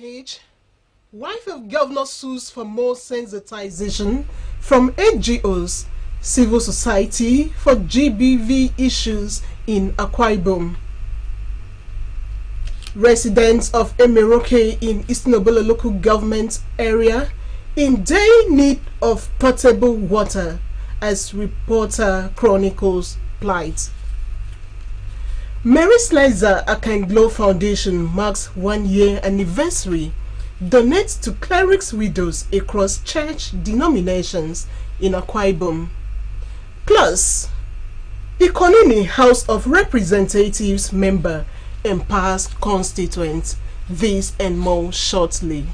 package. Wife of governor sues for more sensitization from NGOs, civil society for GBV issues in Akwa Ibom. Residents of Emiroke in Eastern Obolo local government area in dire need of potable water, as reporter chronicles plight. Mary Slicer Akanglo Foundation marks 1 year anniversary, donates to clerics' widows across church denominations in Akwa Ibom. Plus, Ikonini House of Representatives member empowers constituents. This and more shortly.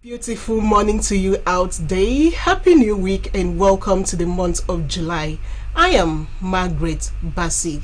Beautiful morning to you out there. Happy New Week and welcome to the month of July. I am Margaret Bassi.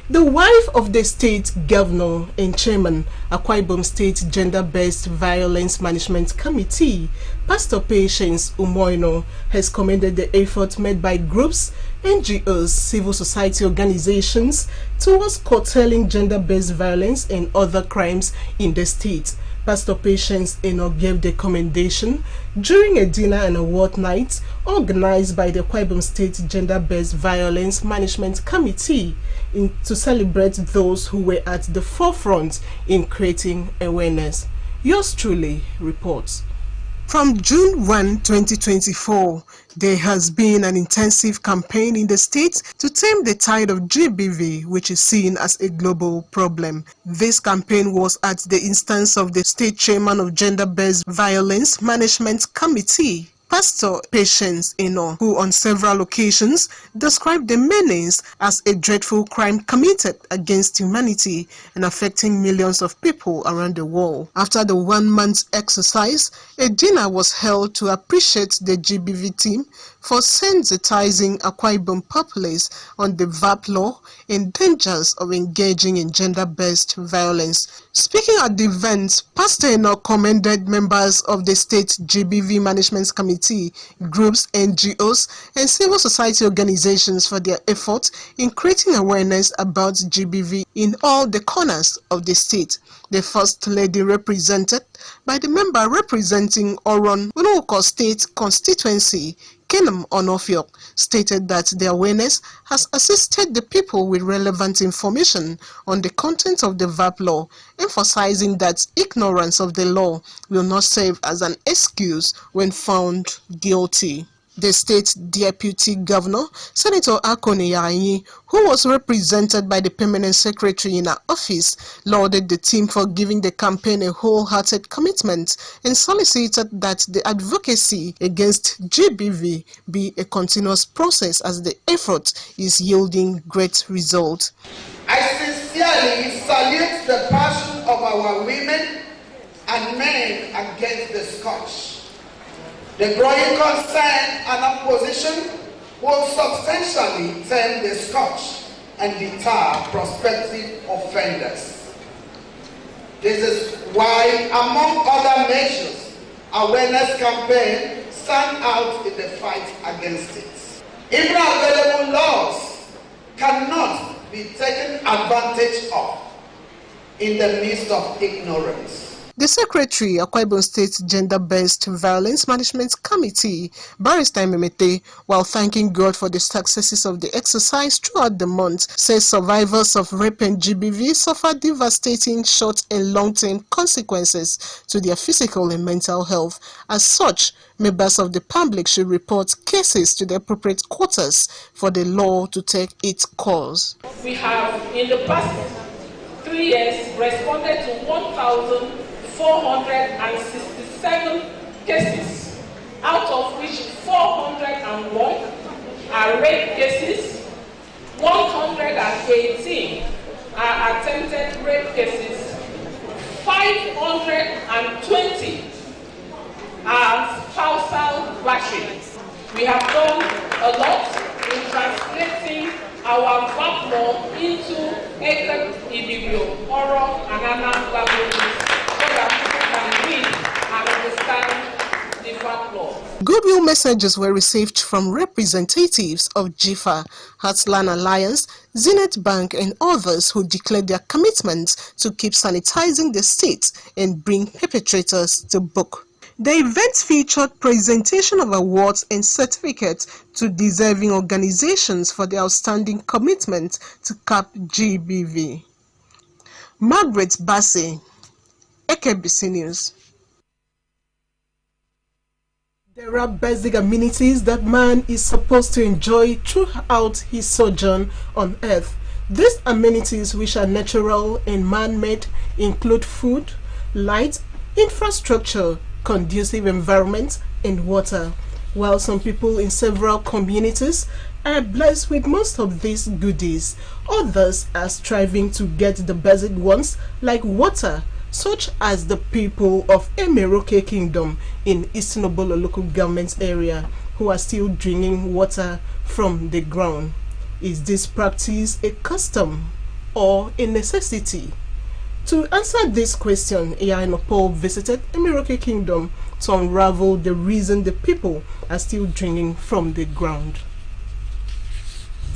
The wife of the state governor and chairman, Akwa Ibom State Gender-Based Violence Management Committee, Pastor Patience Umoino, has commended the effort made by groups, NGOs, civil society organizations towards curtailing gender-based violence and other crimes in the state. Pastor Patience Eno gave the commendation during a dinner and award night organized by the Akwa Ibom State Gender-Based Violence Management Committee to celebrate those who were at the forefront in creating awareness. Yours truly reports. From June 1, 2024, there has been an intensive campaign in the state to tame the tide of GBV, which is seen as a global problem. This campaign was at the instance of the state chairman of Gender-Based Violence Management Committee, Pastor Patience Eno, who on several occasions described the menace as a dreadful crime committed against humanity and affecting millions of people around the world. After the 1 month exercise, a dinner was held to appreciate the GBV team for sensitizing Akwa Ibom populace on the VAP law and dangers of engaging in gender-based violence. Speaking at the event, Pastor Eno commended members of the state GBV Management Committee, groups, NGOs, and civil society organizations for their efforts in creating awareness about GBV in all the corners of the state. The First Lady, represented by the member representing Oron Unuko State Constituency, Kenem Onofiok, stated that the awareness has assisted the people with relevant information on the content of the VAP law, emphasizing that ignorance of the law will not serve as an excuse when found guilty. The state deputy governor, Senator Akone Yayi, who was represented by the permanent secretary in her office, lauded the team for giving the campaign a wholehearted commitment and solicited that the advocacy against GBV be a continuous process as the effort is yielding great results. I sincerely salute the passion of our women and men against the scourge. The growing concern and opposition will substantially tame the scourge and deter prospective offenders. This is why, among other measures, awareness campaigns stand out in the fight against it. Even available laws cannot be taken advantage of in the midst of ignorance. The Secretary, Akwa Ibom State Gender-Based Violence Management Committee, Barrister Memete, while thanking God for the successes of the exercise throughout the month, says survivors of rape and GBV suffer devastating short and long-term consequences to their physical and mental health. As such, members of the public should report cases to the appropriate quarters for the law to take its course. We have, in the past 3 years, responded to 1,467 cases, out of which 401 are rape cases, 118 are attempted rape cases, 520 are spousal battery. We have done a lot in translating our VAP law into Ekek, Ibibio, Oro, and Anam languages so that people can read and understand the VAP law. Goodwill messages were received from representatives of JIFA, Heartland Alliance, Zenith Bank and others who declared their commitment to keep sanitizing the state and bring perpetrators to book. The event featured presentation of awards and certificates to deserving organizations for their outstanding commitment to cap GBV. Margaret Bassey, Akbc News. There are basic amenities that man is supposed to enjoy throughout his sojourn on earth. These amenities, which are natural and man-made, include food, light, infrastructure, conducive environment, and water. While some people in several communities are blessed with most of these goodies, others are striving to get the basic ones like water, such as the people of Emeroke Kingdom in Eastern Obolo local government area, who are still drinking water from the ground. Is this practice a custom or a necessity? To answer this question, Ian Paul visited Emeroke Kingdom to unravel the reason the people are still drinking from the ground.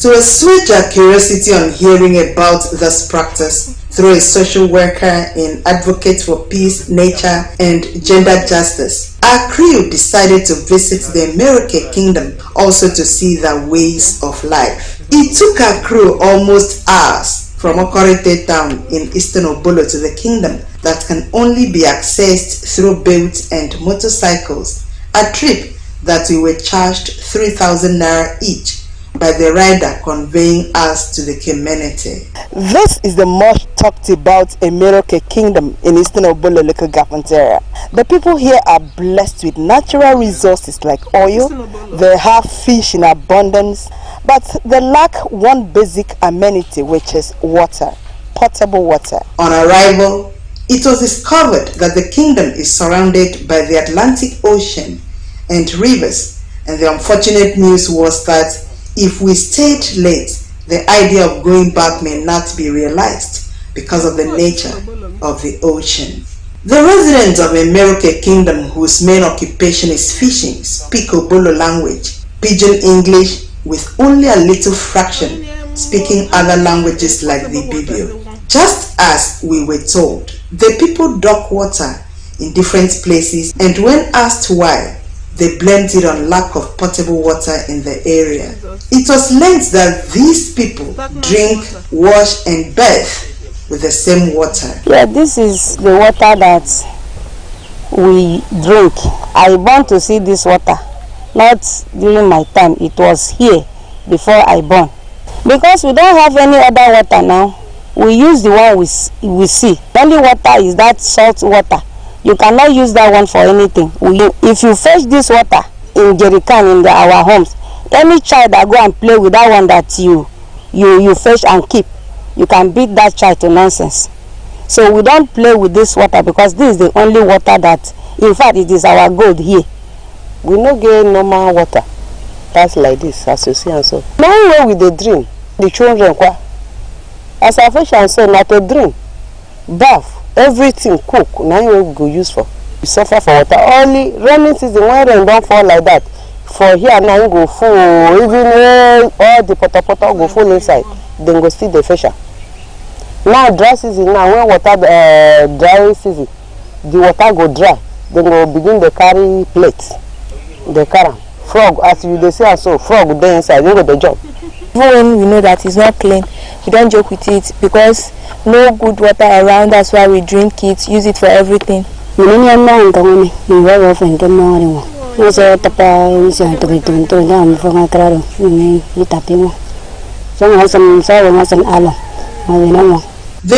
To assuage our curiosity on hearing about this practice through a social worker and advocate for peace, nature, and gender justice, our crew decided to visit the Emeroke Kingdom also to see their ways of life. It took our crew almost hours from Okorite town in Eastern Obolo to the kingdom that can only be accessed through boats and motorcycles, a trip that we were charged 3,000 naira each by the rider conveying us to the community. This is the much talked about Emeroke Kingdom in Eastern Obolo local government area. The people here are blessed with natural resources like oil. They have fish in abundance, but they lack one basic amenity, which is water, potable water. On arrival, it was discovered that the kingdom is surrounded by the Atlantic Ocean and rivers, and the unfortunate news was that if we stayed late, the idea of going back may not be realized because of the nature of the ocean. The residents of Emeroke Kingdom, whose main occupation is fishing, speak Obolo language, Pidgin English, with only a little fraction speaking other languages like the Bibio. Just as we were told, the people dock water in different places, and when asked why, they blamed it on lack of potable water in the area. It was learned that these people drink, wash and bathe with the same water. Yeah, this is the water that we drink. I want to see this water, not during my time. It was here before I born. Because we don't have any other water now, we use the one we see. The only water is that salt water. You cannot use that one for anything. If you fetch this water in jerrycan in our homes, any child that go and play with that one that you fetch and keep, you can beat that child to nonsense. So we don't play with this water because this is the only water that, in fact, it is our gold here. We no get normal water. That's like this, as you see and so. Now where we dey drink, the children kwa. As I fetch and so, not a drink, bath. Everything cook, now you go use for. You suffer for water. Only rainy season, when rain don't fall like that, for here now you go full, even all the potato go full inside, then go see the fisher. Now dry season, now when water dry season, the water go dry, then go begin to carry plates. They carry frog, as you they say so, frog there inside, you go the job. Even when we know that it's not clean, we don't joke with it because no good water around. That's why we drink it, use it for everything. The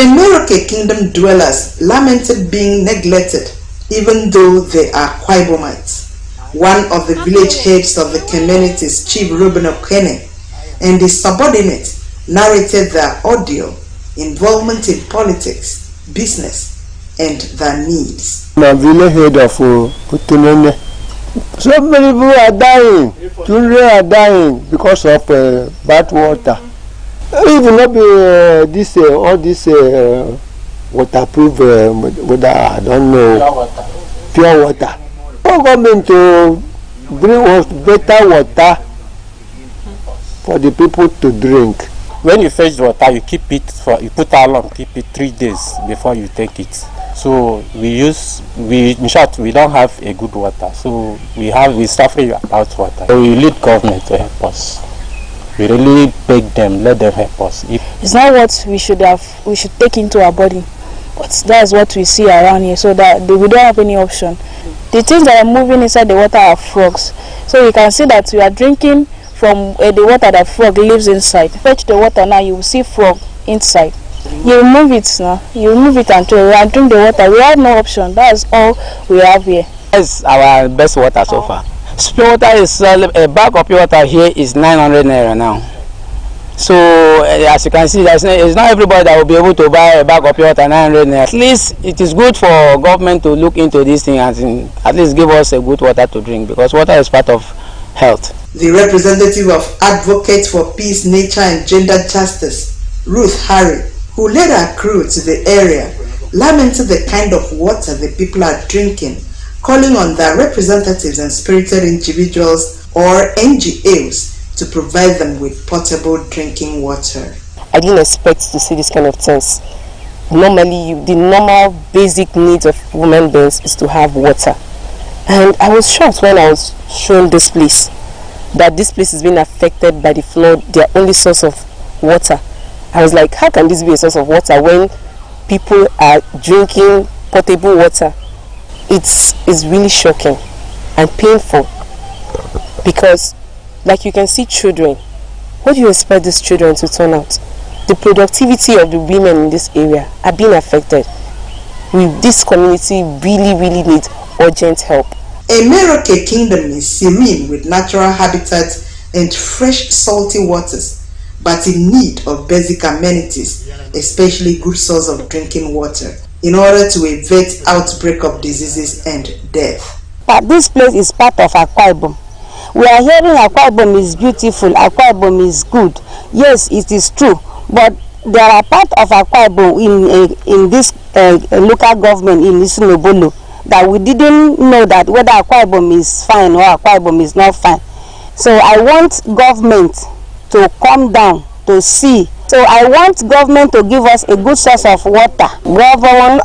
Emeroke Kingdom dwellers lamented being neglected, even though they are Kwaibomites. One of the village heads of the communities, Chief Ruben Okene, and his subordinate narrated their ordeal, involvement in politics, business, and their needs. My village head of Utunene. So many people are dying. Children are dying because of bad water. Even not be all this waterproof water. I don't know. Pure water. For government to bring us better water for the people to drink. When you fetch the water, you keep it you put how long? Keep it 3 days before you take it. So in short, we don't have a good water. So we suffer about water. So we need government to help us. We really beg them, let them help us. It's not what we should take into our body, but that's what we see around here. So that we don't have any option. The things that are moving inside the water are frogs. So you can see that we are drinking from the water that frog lives inside. Fetch the water now, you will see frog inside. You remove it now. You remove it and drink the water. We have no option. That's all we have here. That's our best water so far. Pure water is a bag of pure water here is 900 naira now. So as you can see, it's not everybody that will be able to buy a bag of pure water 900 naira. At least it is good for government to look into this thing and at least give us a good water to drink, because water is part of health. The representative of Advocate for Peace, Nature and Gender Justice, Ruth Harry, who led her crew to the area, lamented the kind of water the people are drinking, calling on their representatives and spirited individuals or NGOs to provide them with potable drinking water. I didn't expect to see this kind of things. Normally, the normal basic needs of human beings is to have water. And I was shocked when I was shown this place, that this place is being affected by the flood, their only source of water. I was like, how can this be a source of water when people are drinking potable water? It's really shocking and painful, because like you can see children. What do you expect these children to turn out? The productivity of the women in this area are being affected. This community really needs urgent help. Akbc Kingdom is serene with natural habitats and fresh salty waters, but in need of basic amenities, especially good source of drinking water, in order to evade outbreak of diseases and death. But this place is part of Akwa Ibom. We are hearing Akwa Ibom is beautiful, Akwa Ibom is good. Yes, it is true, but there are part of Akwa Ibom in this local government in Isinobolo that we didn't know that whether Akwa Ibom is fine or Akwa Ibom is not fine. So I want government to come down to see. So I want government to give us a good source of water. Government,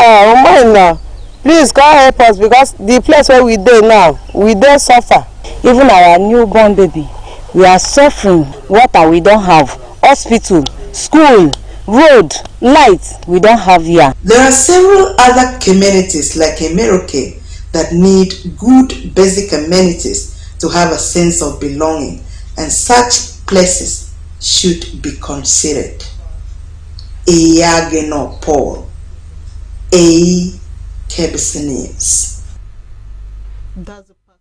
please come help us, because the place where we dey now, we dey suffer. Even our newborn baby, we are suffering. Water we don't have, hospital, school, road, light we don't have here. There are several other communities like Akbc that need good basic amenities to have a sense of belonging, and such places should be considered. Iyageno Paul, Akbc News. That's the part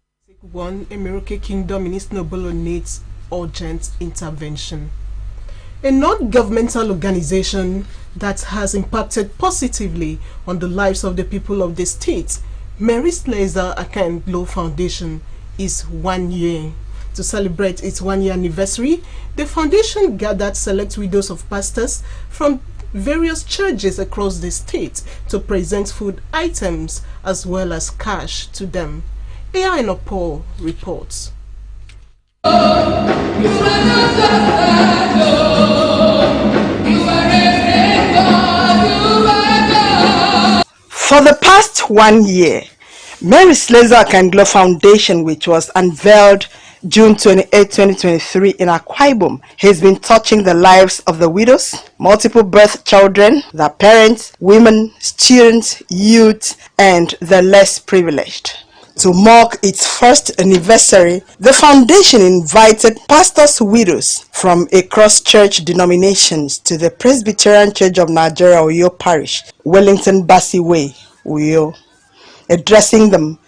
one. Akbc Kingdom in Isinobolo needs urgent intervention. A non-governmental organization that has impacted positively on the lives of the people of the state, Mary Slessor Akanglo Foundation, is 1 year. To celebrate its 1 year anniversary, the foundation gathered select widows of pastors from various churches across the state to present food items as well as cash to them. A.I. Paul reports. For the past 1 year, Mary Slessor Akanglo Foundation, which was unveiled June 28, 2023 in Akwa Ibom, has been touching the lives of the widows, multiple birth children, their parents, women, students, youth, and the less privileged. To mark its first anniversary, the foundation invited pastors' widows from across church denominations to the Presbyterian Church of Nigeria, Uyo Parish, Wellington Bassey Way, Uyo. Addressing them,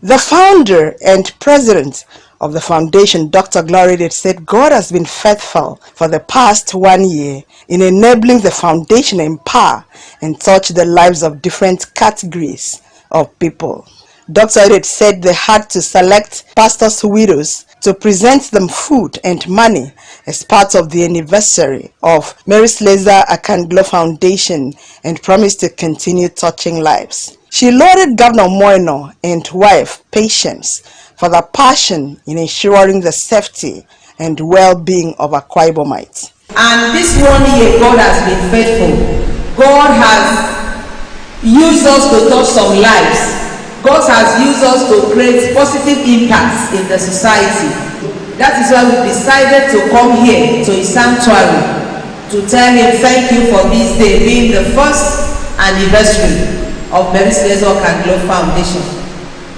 the founder and president of the foundation, Dr. Glory, said God has been faithful for the past 1 year in enabling the foundation empower and touch the lives of different categories of people. Dr. Edith said they had to select pastors' widows to present them food and money as part of the anniversary of Mary Slessor Akanglo Foundation and promised to continue touching lives. She lauded Governor Moino and wife Patience for their passion in ensuring the safety and well-being of Akwa Ibomites. And this 1 year, God has been faithful. God has used us to touch some lives. God has used us to create positive impacts in the society. That is why we decided to come here to his sanctuary to tell him thank you for this day being the first anniversary of Mary Slessor Akanglo Foundation.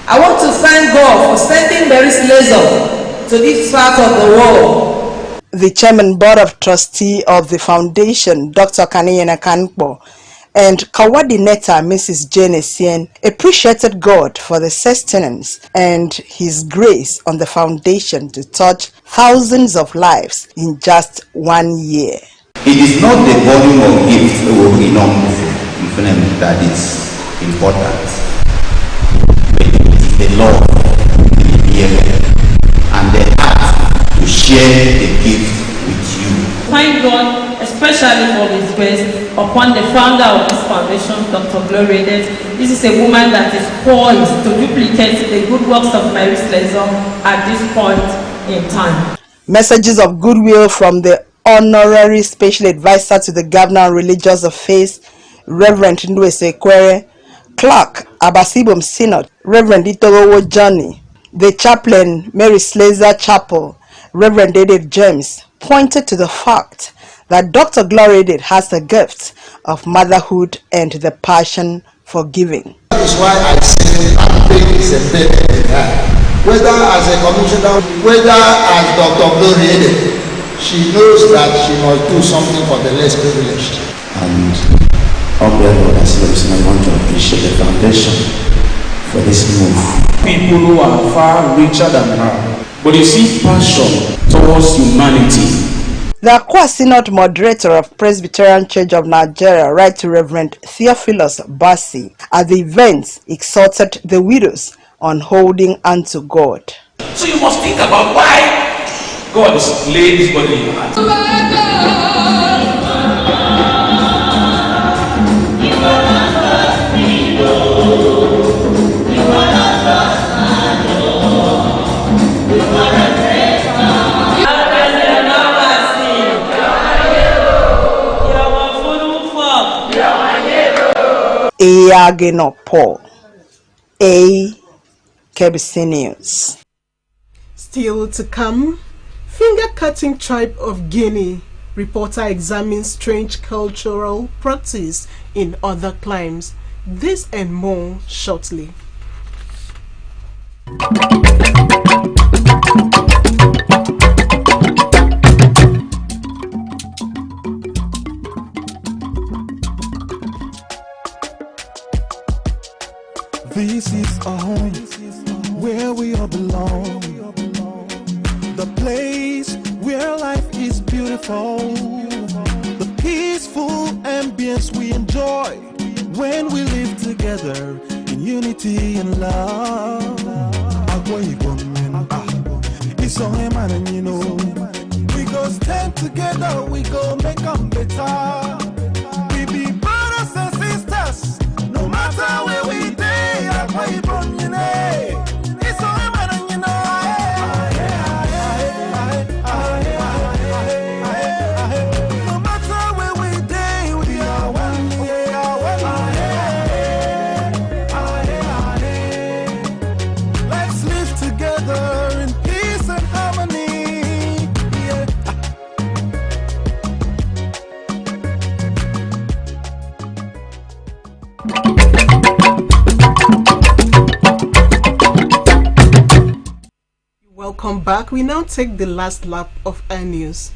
I want to thank God for sending Mary Slessor to this part of the world. The chairman board of trustee of the foundation, Dr. Kaniyena Kankpo, and coordinator Mrs. Jane Essien appreciated God for the sustenance and His grace on the foundation to touch thousands of lives in just 1 year. It is not the volume of gifts that is important, but it is the love, the behavior, and the heart to share the gift with you. Thank God, especially for His grace upon the founder of this foundation, Dr. Gloria. This is a woman that is poised to duplicate the good works of Mary Slessor at this point in time. Messages of goodwill from the honorary special advisor to the governor on religious affairs, Reverend Ndwese Kwere, Clerk, Abasibom Synod, Reverend Itorowo Johnny, the chaplain, Mary Slessor Chapel, Reverend Edith James, pointed to the fact that Dr. Gloria has the gift of motherhood and the passion for giving. That is why I say that faith is embedded in her. Whether as a commissioner, whether as Dr. Gloria, she knows that she must do something for the less privileged. And on behalf of ourselves, I want to appreciate the foundation for this move. People who are far richer than her, but you see passion towards humanity. The Akwa Synod moderator of Presbyterian Church of Nigeria, Right to Reverend Theophilus Bassi, at the event exhorted the widows on holding unto God. So you must think about why God has laid this body in your heart. Paul, Akbc News. Still to come, finger-cutting tribe of Guinea. Reporter examines strange cultural practice in other climes. This and more shortly. This is our home, where we all belong. The place where life is beautiful. The peaceful ambience we enjoy when we live together in unity and love. It's on him and you know. We go stand together, we go make them better. We be brothers and sisters, no matter where we day. Welcome back. We now take the last lap of our news.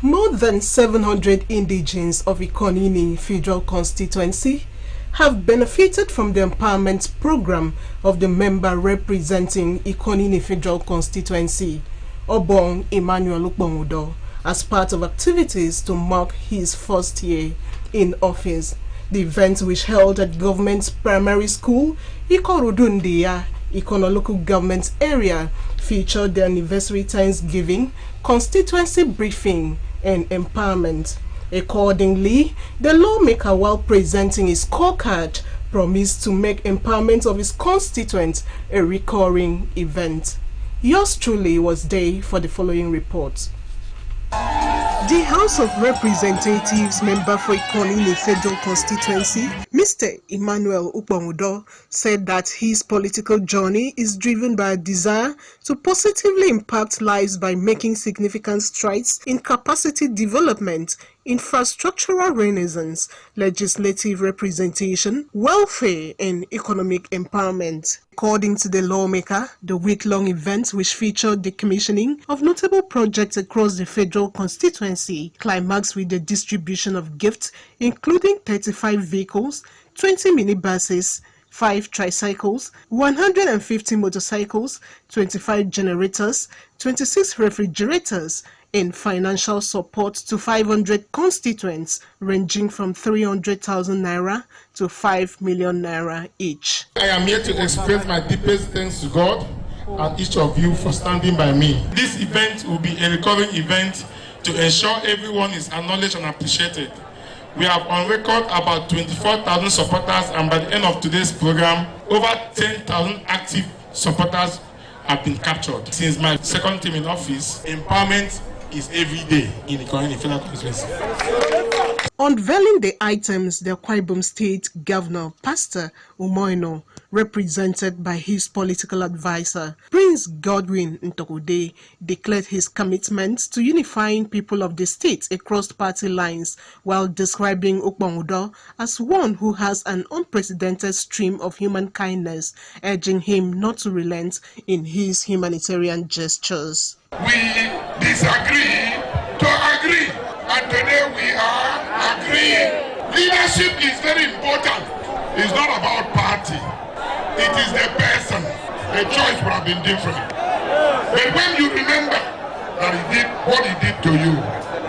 More than 700 indigents of Ikonini Federal Constituency have benefited from the empowerment program of the member representing Ikonini Federal Constituency, Obong Emmanuel Ukpongudo, as part of activities to mark his first year in office. The event, which held at Government Primary School, Ikorodundia, Ikono local government area featured the anniversary Thanksgiving, constituency briefing, and empowerment. Accordingly, the lawmaker, while presenting his scorecard, promised to make empowerment of his constituents a recurring event. Yours truly was there for the following report. The House of Representatives member for Ikoni Federal Constituency, Mr. Emmanuel Ukpangudo, said that his political journey is driven by a desire to positively impact lives by making significant strides in capacity development, infrastructural renaissance, legislative representation, welfare, and economic empowerment. According to the lawmaker, the week-long event, which featured the commissioning of notable projects across the federal constituency, climaxed with the distribution of gifts, including 35 vehicles, 20 minibuses, 5 tricycles, 150 motorcycles, 25 generators, 26 refrigerators, and financial support to 500 constituents, ranging from 300,000 naira to 5 million naira each. I am here to express my deepest thanks to God and each of you for standing by me. This event will be a recurring event to ensure everyone is acknowledged and appreciated. We have on record about 24,000 supporters, and by the end of today's program, over 10,000 active supporters have been captured. Since my second term in office, empowerment is every day in the Ikoni Federal Constituency. Unveiling the items, the Akwa Ibom State Governor, Pastor Umoino, represented by his political advisor, Prince Godwin Ntokode, declared his commitment to unifying people of the state across party lines, while describing Ukpangudo as one who has an unprecedented stream of human kindness, urging him not to relent in his humanitarian gestures. We disagree to agree, and today we are agreeing. Leadership is very important. It's not about party. It is the person. The choice would have been different. But when you remember that he did what he did to you,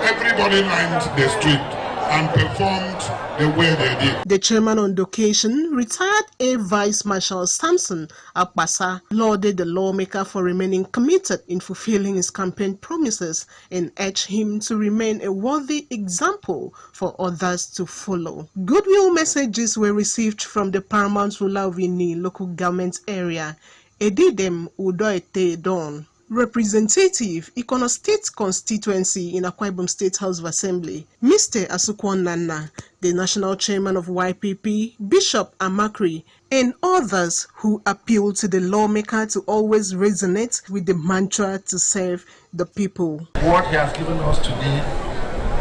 everybody lined the street and performed the way they did. The chairman on the occasion, retired Air Vice Marshal Samson Akbc, lauded the lawmaker for remaining committed in fulfilling his campaign promises and urged him to remain a worthy example for others to follow. Goodwill messages were received from the paramount ruler of Ini local government area, Edidem Udoete Don, Representative, Ikono State Constituency in Akwa Ibom State House of Assembly, Mr. Asukwon Nana, the National Chairman of YPP, Bishop Amakri, and others who appeal to the lawmaker to always resonate with the mantra to serve the people. What he has given us today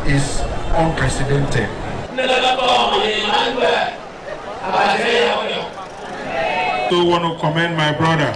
is unprecedented. I want to commend my brother,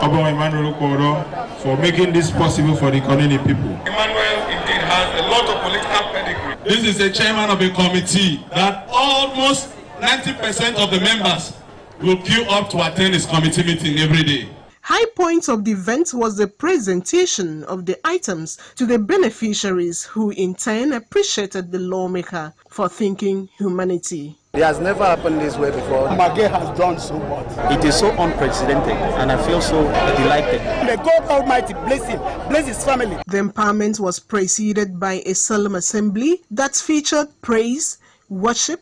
Emmanuel Ukpangudo, for making this possible for the Ikoni people. Emmanuel indeed has a lot of political pedigree. This is the chairman of a committee that almost 90% of the members will queue up to attend his committee meeting every day. High point of the event was the presentation of the items to the beneficiaries, who in turn appreciated the lawmaker for thinking humanity. It has never happened this way before. Magé has done so much. It is so unprecedented, and I feel so delighted. May God Almighty bless him, bless his family. The empowerment was preceded by a solemn assembly that featured praise, worship,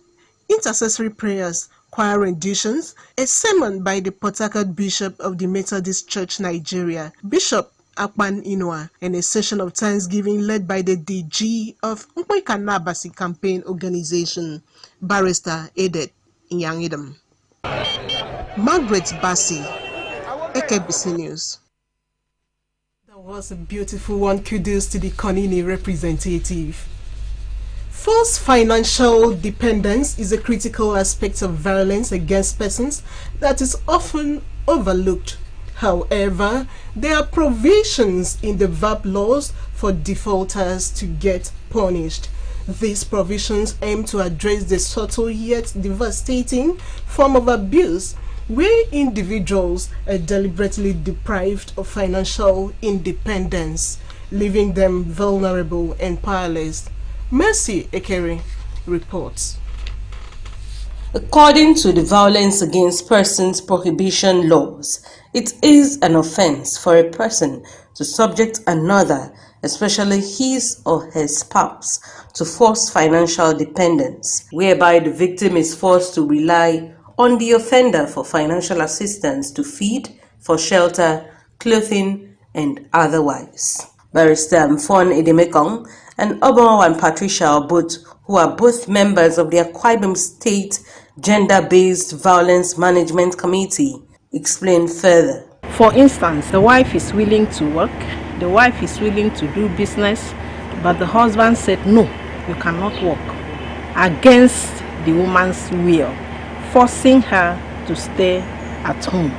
intercessory prayers, choir renditions, a sermon by the Port Harcourt Bishop of the Methodist Church Nigeria, Bishop Akpan Inua, and a session of thanksgiving led by the DG of Akbc campaign organization, Barrister Edet Nyangidam. Margaret Bassi, Akbc News. That was a beautiful one. Kudos to the Konini representative. False financial dependence is a critical aspect of violence against persons that is often overlooked. However, there are provisions in the VAP laws for defaulters to get punished. These provisions aim to address the subtle yet devastating form of abuse where individuals are deliberately deprived of financial independence, leaving them vulnerable and powerless. Mercy Ekere reports. According to the Violence Against Persons Prohibition laws, it is an offense for a person to subject another, especially his or her spouse, to forced financial dependence, whereby the victim is forced to rely on the offender for financial assistance to feed, for shelter, clothing, and otherwise. Barrister Mfon Edemekong and Obawan Patricia Obut, who are both members of the Akwa Ibom State Gender-Based Violence Management Committee, explain further. For instance, the wife is willing to work, the wife is willing to do business, but the husband said, no, you cannot work, against the woman's will, forcing her to stay at home.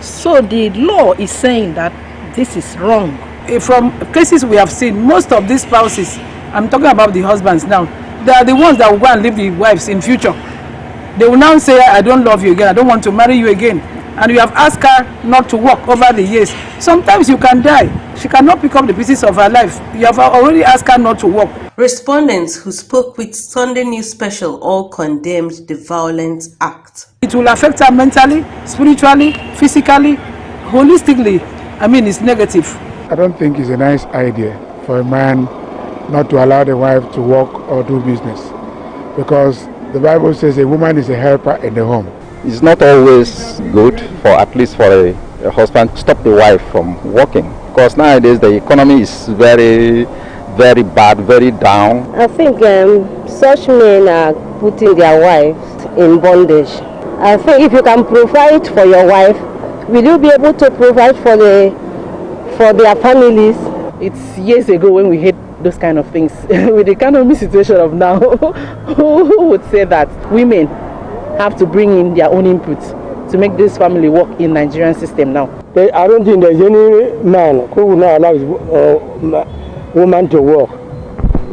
So the law is saying that this is wrong. From cases we have seen, most of these spouses, I'm talking about the husbands now, they are the ones that will go and leave the wives in future. They will now say, I don't love you again, I don't want to marry you again. And you have asked her not to work over the years. Sometimes you can die. She cannot pick up the pieces of her life. You have already asked her not to work. Respondents who spoke with Sunday News Special all condemned the violent act. It will affect her mentally, spiritually, physically, holistically. I mean, it's negative. I don't think it's a nice idea for a man not to allow the wife to work or do business, because the Bible says a woman is a helper in the home. It's not always good for, at least for a husband, to stop the wife from working, because nowadays the economy is very bad, very down. I think such men are putting their wives in bondage. I think if you can provide for your wife, will you be able to provide for their families? It's years ago when we had those kind of things. With the economic situation of now, who would say that women have to bring in their own input to make this family work in Nigerian system now? I don't think there's any man who will not allow his woman to work.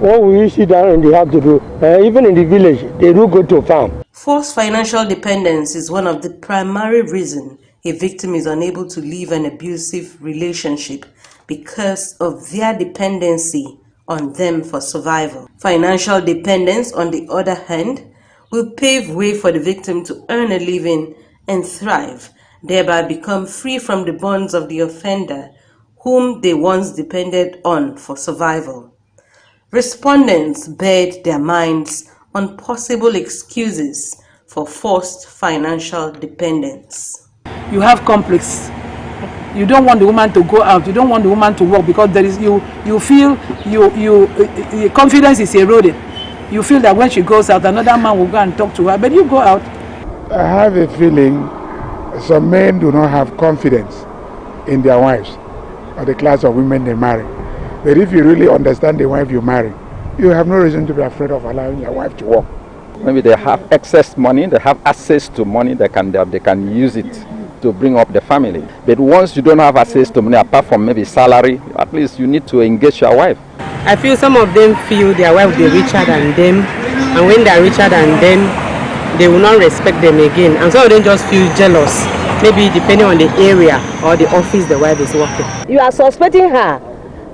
What will you sit down and they have to do? Even in the village, they do go to farm. Forced financial dependence is one of the primary reasons a victim is unable to leave an abusive relationship, because of their dependency on them for survival. Financial dependence, on the other hand, will pave way for the victim to earn a living and thrive, thereby become free from the bonds of the offender whom they once depended on for survival. Respondents bared their minds on possible excuses for forced financial dependence. You have complex. You don't want the woman to go out. You don't want the woman to work, because there is you feel your confidence is eroded. You feel that when she goes out, another man will go and talk to her. But you go out. I have a feeling some men do not have confidence in their wives or the class of women they marry. But if you really understand the wife you marry, you have no reason to be afraid of allowing your wife to work. Maybe they have excess money, they have access to money, they can use it to bring up the family. But once you don't have access to money, apart from maybe salary, at least you need to engage your wife. I feel some of them feel their wife will be richer than them, and when they are richer than them, they will not respect them again. And some of them just feel jealous, maybe depending on the area or the office the wife is working. You are suspecting her.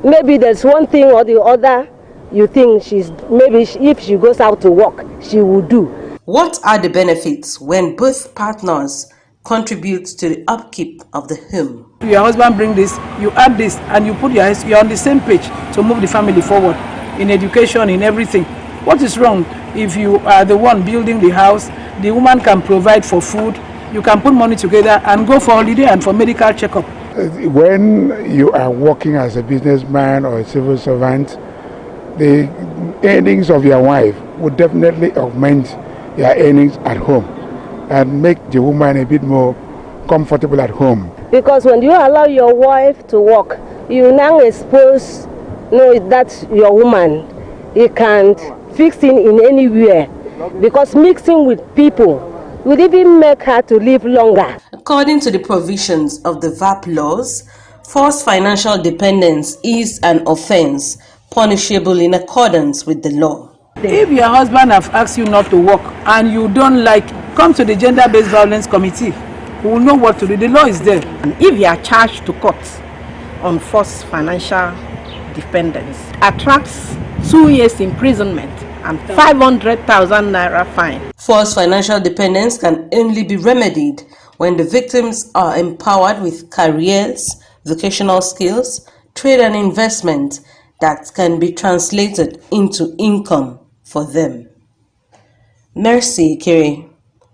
Maybe there's one thing or the other you think if she goes out to work, she will do. What are the benefits when both partners contribute to the upkeep of the home? Your husband bring this, you add this, and you're on the same page to move the family forward in education, in everything. What is wrong if you are the one building the house? The woman can provide for food. You can put money together and go for holiday and for medical checkup. When you are working as a businessman or a civil servant, the earnings of your wife would definitely augment your earnings at home and make the woman a bit more comfortable at home. Because when you allow your wife to work, you now expose that your woman. You can't fix in anywhere, because mixing with people would even make her to live longer. According to the provisions of the VAP laws, forced financial dependence is an offense punishable in accordance with the law. If your husband have asked you not to work and you don't like, come to the Gender-Based Violence Committee. We will know what to do. The law is there. And if you are charged to court on forced financial dependence, attracts 2 years imprisonment and 500,000 naira fine. Forced financial dependence can only be remedied when the victims are empowered with careers, vocational skills, trade and investment that can be translated into income for them. Mercy Kiri,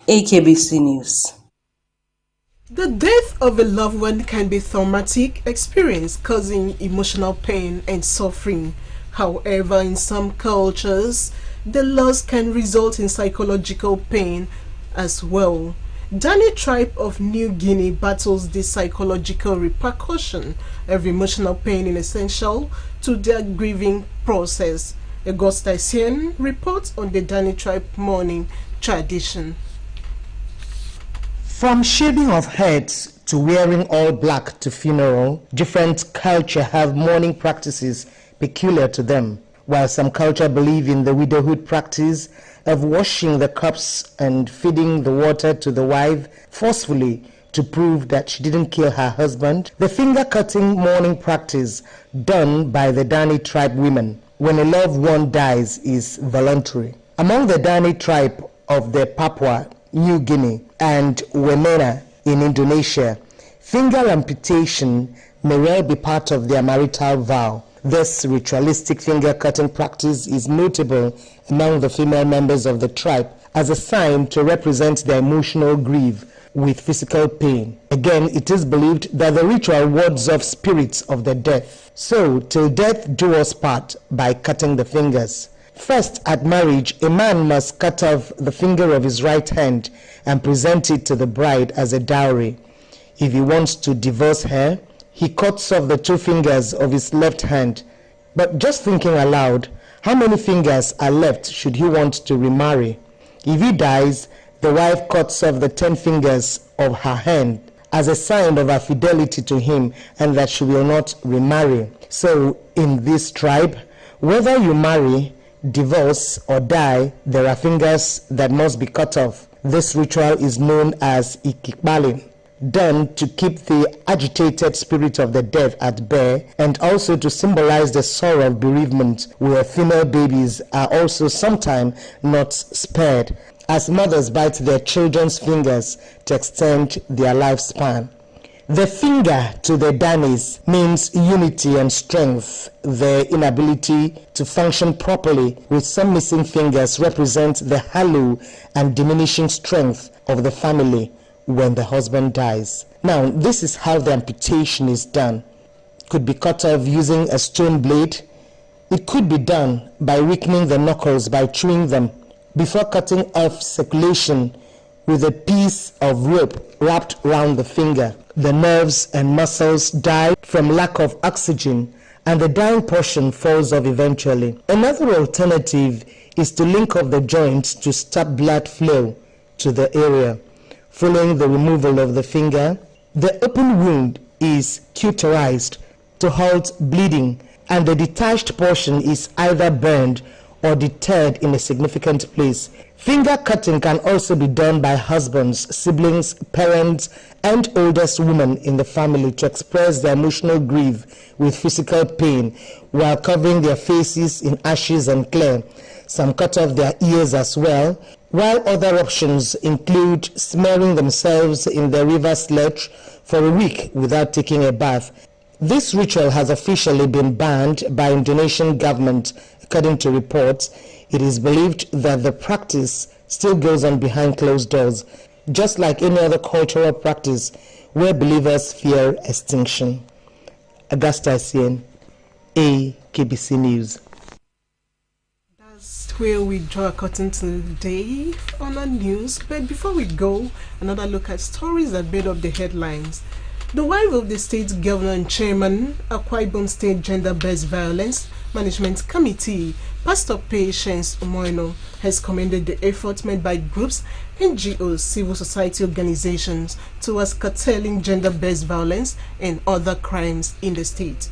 Akbc News. The death of a loved one can be a traumatic experience, causing emotional pain and suffering. However, in some cultures, the loss can result in psychological pain as well. Dani tribe of New Guinea battles this psychological repercussion of emotional pain is essential to their grieving process. Augusta Sien reports on the Dani tribe mourning tradition. From shaving of heads to wearing all black to funeral, different cultures have mourning practices peculiar to them. While some cultures believe in the widowhood practice of washing the cups and feeding the water to the wife forcefully to prove that she didn't kill her husband, the finger-cutting mourning practice done by the Dani tribe women when a loved one dies is voluntary. Among the Dani tribe of the Papua New Guinea and Wamena in Indonesia, finger amputation may well be part of their marital vow. This ritualistic finger-cutting practice is notable among the female members of the tribe as a sign to represent their emotional grief with physical pain. Again, it is believed that the ritual wards off spirits of the dead. So, till death do us part by cutting the fingers. First, at marriage, a man must cut off the finger of his right hand and present it to the bride as a dowry. If he wants to divorce her, he cuts off the 2 fingers of his left hand. But just thinking aloud, how many fingers are left should he want to remarry? If he dies, the wife cuts off the 10 fingers of her hand as a sign of her fidelity to him and that she will not remarry. So, in this tribe, whether you marry, divorce or die, there are fingers that must be cut off. This ritual is known as ikikbali, done to keep the agitated spirit of the dead at bay and also to symbolize the sorrow of bereavement, where female babies are also sometimes not spared, as mothers bite their children's fingers to extend their lifespan. The finger to the Danis means unity and strength. Their inability to function properly with some missing fingers represents the hollow and diminishing strength of the family when the husband dies. Now, this is how the amputation is done. It could be cut off using a stone blade. It could be done by weakening the knuckles by chewing them before cutting off circulation with a piece of rope wrapped round the finger. The nerves and muscles die from lack of oxygen and the dying portion falls off eventually. Another alternative is to link up the joints to stop blood flow to the area. Following the removal of the finger, the open wound is cauterized to halt bleeding and the detached portion is either burned or deterred in a significant place. Finger cutting can also be done by husbands, siblings, parents, and oldest women in the family to express their emotional grief with physical pain while covering their faces in ashes and clay. Some cut off their ears as well, while other options include smearing themselves in the river sledge for a week without taking a bath. This ritual has officially been banned by Indonesian government. According to reports, it is believed that the practice still goes on behind closed doors, just like any other cultural practice where believers fear extinction. Augusta Sien, Akbc News. That's where we draw a curtain today on our news. But before we go, another look at stories that made up the headlines. The wife of the state governor and chairman, Akwa State Gender-Based Violence Management Committee, Pastor Patience Umoino, has commended the efforts made by groups, NGOs, civil society organizations towards curtailing gender-based violence and other crimes in the state.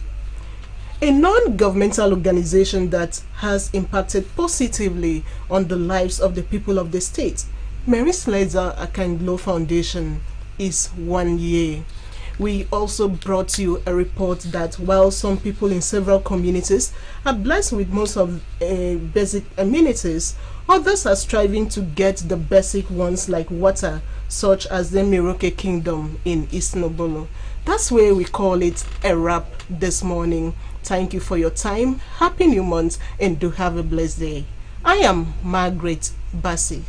A non-governmental organization that has impacted positively on the lives of the people of the state, Mary Slessor Akanglo Foundation, is 1 year. We also brought you a report that while some people in several communities are blessed with most of basic amenities, others are striving to get the basic ones like water, such as the Miroke Kingdom in East Nobolo. That's where we call it a wrap this morning. Thank you for your time. Happy New Month, and do have a blessed day. I am Margaret Bassey.